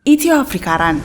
ኢትዮ አፍሪካ ራን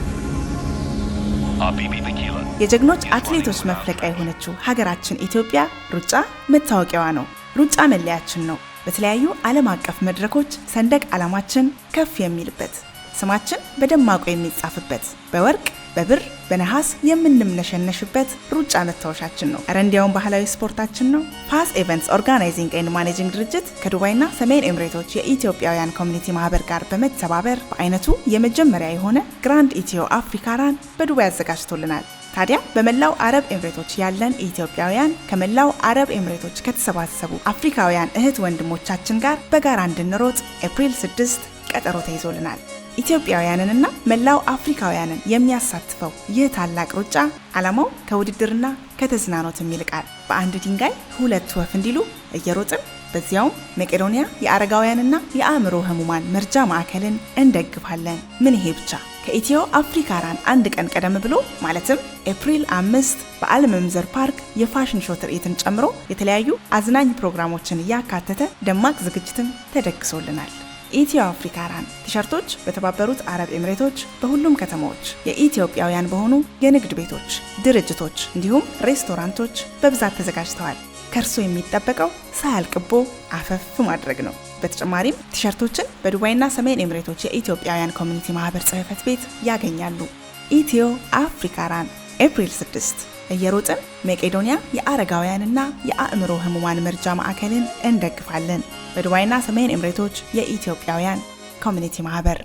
የጀግኖች አትሌቶች መፍለቂያ የሆነችው ሀገራችን ኢትዮጵያ ሩጫ መታወቂያዋ ነው። ሩጫ መለያችን ነው። በተለያዩ ዓለም አቀፍ መድረኮች ሰንደቅ ዓላማችን ከፍ የሚልበት፣ ስማችን በደማቁ የሚጻፍበት፣ በወርቅ በብር በነሐስ የምንምነሸነሽበት ሩጫ መታወሻችን ነው። ረንዲያውን ባህላዊ ስፖርታችን ነው። ፋስ ኢቨንትስ ኦርጋናይዚንግ ኤንድ ማኔጂንግ ድርጅት ከዱባይና ሰሜን ኤምሬቶች የኢትዮጵያውያን ኮሚኒቲ ማህበር ጋር በመተባበር በአይነቱ የመጀመሪያ የሆነ ግራንድ ኢትዮ አፍሪካ ራን በዱባይ አዘጋጅቶልናል። ታዲያ በመላው አረብ ኤምሬቶች ያለን ኢትዮጵያውያን ከመላው አረብ ኤምሬቶች ከተሰባሰቡ አፍሪካውያን እህት ወንድሞቻችን ጋር በጋራ እንድንሮጥ ኤፕሪል 6 ቀጠሮ ተይዞልናል። ኢትዮጵያውያንንና መላው አፍሪካውያንን የሚያሳትፈው ይህ ታላቅ ሩጫ ዓላማው ከውድድርና ከተዝናኖትም ይልቃል። በአንድ ድንጋይ ሁለት ወፍ እንዲሉ እየሮጥን በዚያውም መቄዶንያ የአረጋውያንና የአእምሮ ህሙማን መርጃ ማዕከልን እንደግፋለን። ምን ይሄ ብቻ! ከኢትዮ አፍሪካ ራን አንድ ቀን ቀደም ብሎ ማለትም ኤፕሪል 5 በአልመምዘር ፓርክ የፋሽን ሾው ትርኢትን ጨምሮ የተለያዩ አዝናኝ ፕሮግራሞችን ያካተተ ደማቅ ዝግጅትም ተደግሶልናል። ኢትዮ አፍሪካ ራን ቲሸርቶች በተባበሩት አረብ ኤምሬቶች በሁሉም ከተሞች የኢትዮጵያውያን በሆኑ የንግድ ቤቶች፣ ድርጅቶች እንዲሁም ሬስቶራንቶች በብዛት ተዘጋጅተዋል። ከርሶ የሚጠበቀው ሳያልቅቦ አፈፍ ማድረግ ነው። በተጨማሪም ቲሸርቶችን በዱባይና ሰሜን ኤምሬቶች የኢትዮጵያውያን ኮሚኒቲ ማህበር ጽሕፈት ቤት ያገኛሉ። ኢትዮ አፍሪካ ራን ኤፕሪል 6 እየሮጥን መቄዶንያ የአረጋውያንና የአእምሮ ህሙማን መርጃ ማዕከልን እንደግፋለን። በዱባይና ሰሜን ኤምሬቶች የኢትዮጵያውያን ኮሚኒቲ ማህበር